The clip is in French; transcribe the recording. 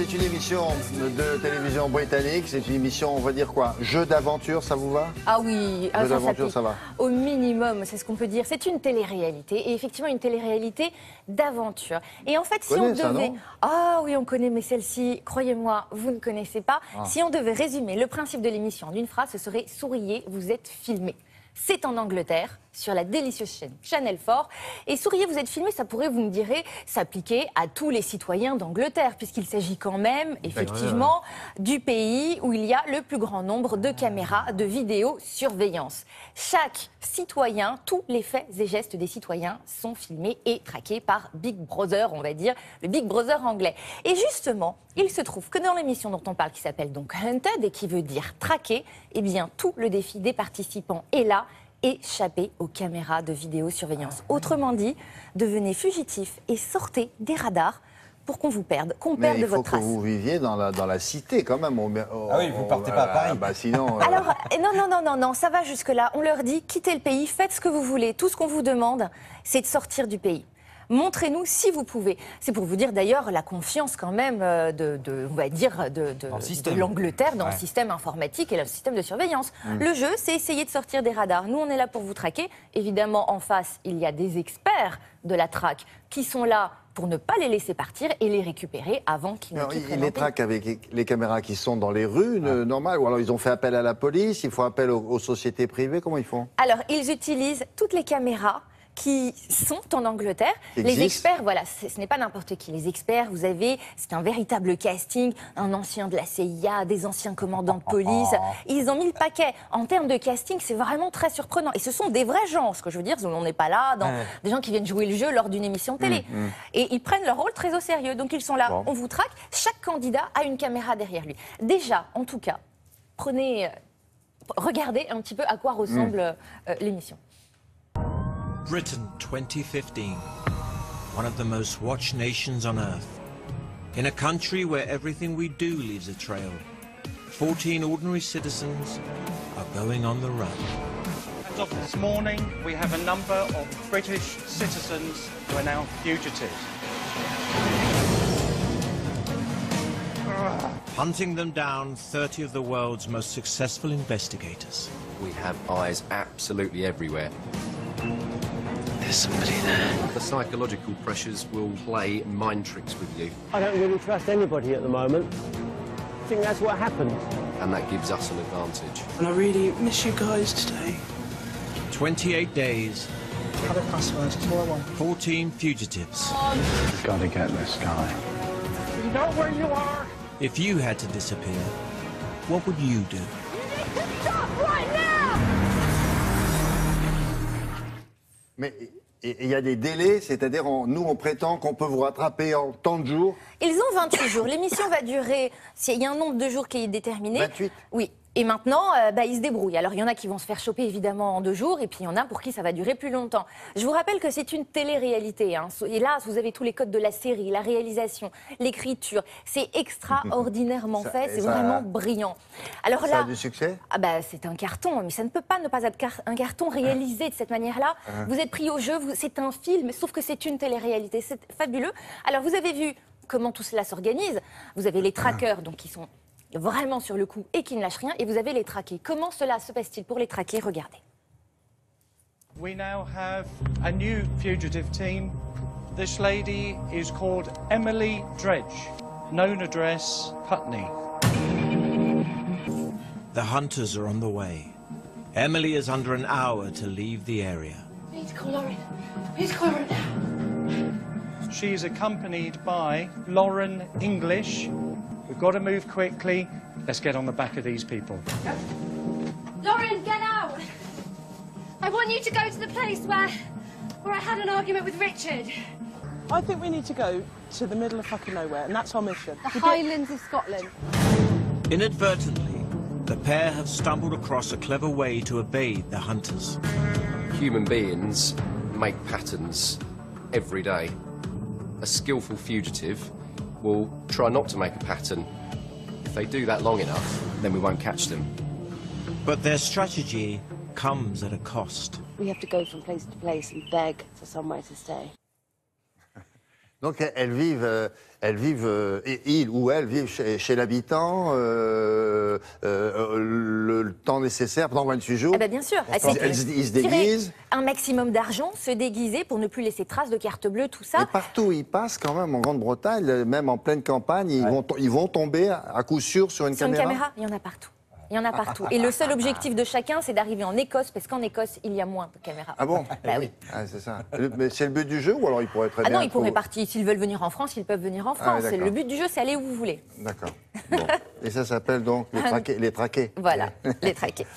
c'est une émission de télévision britannique. C'est une émission, on va dire quoi? Jeu d'aventure, ça vous va? Ah oui, jeu d'aventure, ça va. Au minimum, c'est ce qu'on peut dire. C'est une télé-réalité et effectivement une télé-réalité d'aventure. Et en fait, si on devait... Ah oui, on connaît, mais celle-ci, croyez-moi, vous ne connaissez pas. Si on devait résumer le principe de l'émission en une phrase, ce serait « Souriez, vous êtes filmé ». C'est en Angleterre, sur la délicieuse chaîne Channel 4. Et souriez, vous êtes filmé, ça pourrait, vous me direz, s'appliquer à tous les citoyens d'Angleterre, puisqu'il s'agit quand même, effectivement, du pays où il y a le plus grand nombre de caméras de vidéosurveillance. Chaque citoyen, tous les faits et gestes des citoyens sont filmés et traqués par Big Brother, on va dire, le Big Brother anglais. Et justement, il se trouve que dans l'émission dont on parle, qui s'appelle donc Hunted et qui veut dire traqué, eh bien, tout le défi des participants est là, échapper aux caméras de vidéosurveillance. Autrement dit, devenez fugitif et sortez des radars pour qu'on vous perde, qu'on perde de votre trace. Mais il faut que vous viviez dans la cité quand même. Ah oui, vous partez pas à Paris. Bah sinon... Alors, non, ça va jusque-là. On leur dit, quittez le pays, faites ce que vous voulez. Tout ce qu'on vous demande, c'est de sortir du pays. Montrez-nous si vous pouvez. C'est pour vous dire d'ailleurs la confiance quand même de l'Angleterre dans le système informatique et le système de surveillance. Le jeu, c'est essayer de sortir des radars. Nous, on est là pour vous traquer. Évidemment, en face, il y a des experts de la traque qui sont là pour ne pas les laisser partir et les récupérer avant qu'ils ne quittent le pays. Ils les traquent avec les caméras qui sont dans les rues, normales, ou alors ils ont fait appel à la police, ils font appel aux sociétés privées, comment ils font? Alors, ils utilisent toutes les caméras qui sont en Angleterre. Les experts, voilà, ce n'est pas n'importe qui. Les experts, vous avez, c'est un véritable casting, un ancien de la CIA, des anciens commandants de police. Ils ont mis le paquet. En termes de casting, c'est vraiment très surprenant. Et ce sont des vrais gens, ce que je veux dire, on n'est pas là dans des gens qui viennent jouer le jeu lors d'une émission télé. Et ils prennent leur rôle très au sérieux. Donc ils sont là, on vous traque. Chaque candidat a une caméra derrière lui. Déjà, en tout cas, regardez un petit peu à quoi ressemble l'émission. Britain 2015, one of the most watched nations on earth. In a country where everything we do leaves a trail, 14 ordinary citizens are going on the run. As of this morning, we have a number of British citizens who are now fugitives. Hunting them down 30 of the world's most successful investigators. We have eyes absolutely everywhere. There's somebody there. The psychological pressures will play mind tricks with you. I don't really trust anybody at the moment. I think that's what happened. And that gives us an advantage. And I really miss you guys today. 28 days. Have a password, 401. 14 fugitives. We've got to get this guy. You know where you are? If you had to disappear, what would you do? You need to stop right now! Mais il y a des délais, c'est-à-dire nous on prétend qu'on peut vous rattraper en tant de jours. Ils ont 28 jours. L'émission va durer, il y a un nombre de jours qui est déterminé. 28? Oui. Et maintenant, ils se débrouillent. Alors, il y en a qui vont se faire choper, évidemment, en 2 jours, et puis il y en a pour qui ça va durer plus longtemps. Je vous rappelle que c'est une télé-réalité. Et là, vous avez tous les codes de la série, la réalisation, l'écriture. C'est extraordinairement fait, c'est vraiment brillant. Alors Ça a du succès? C'est un carton, mais ça ne peut pas ne pas être un carton réalisé de cette manière-là. Vous êtes pris au jeu, c'est un film, sauf que c'est une télé-réalité. C'est fabuleux. Alors, vous avez vu comment tout cela s'organise. Vous avez les trackers, donc qui sont vraiment sur le coup et qui ne lâchent rien, et vous avez les traqués. Comment cela se passe-t-il pour les traquer? Regardez. We now have a new fugitive team. This lady is called Emily Dredge, known address Putney. The hunters are on the way. Emily is under an hour to leave the area. We need to call Lauren. Please call Lauren now. She's accompanied by Lauren English. We've got to move quickly. Let's get on the back of these people. Lauren, get out! I want you to go to the place where I had an argument with Richard. I think we need to go to the middle of fucking nowhere, and that's our mission. The Highlands of Scotland. Inadvertently, the pair have stumbled across a clever way to evade the hunters. Human beings make patterns every day. A skillful fugitive will try not to make a pattern. If they do that long enough, then we won't catch them. But their strategy comes at a cost. We have to go from place to place and beg for somewhere to stay. Donc elles vivent, ils ou elles vivent chez l'habitant le temps nécessaire pendant 28 jours. Ah bah bien sûr. Ils se déguisent. Un maximum d'argent, se déguiser pour ne plus laisser trace de carte bleue, tout ça. Et partout où ils passent, quand même, en Grande-Bretagne, même en pleine campagne, ils vont tomber à coup sûr sur une caméra. Sur une caméra, il y en a partout. Il y en a partout. Et le seul objectif de chacun, c'est d'arriver en Écosse, parce qu'en Écosse, il y a moins de caméras. Ah bon? Bah oui. Ah, c'est ça. Mais c'est le but du jeu ou alors ils pourraient très bien... Ah non, ils pourraient partir. S'ils veulent venir en France, ils peuvent venir en France. Le but du jeu, c'est aller où vous voulez. D'accord. Bon. Et ça s'appelle donc les traqués. Voilà, les traqués.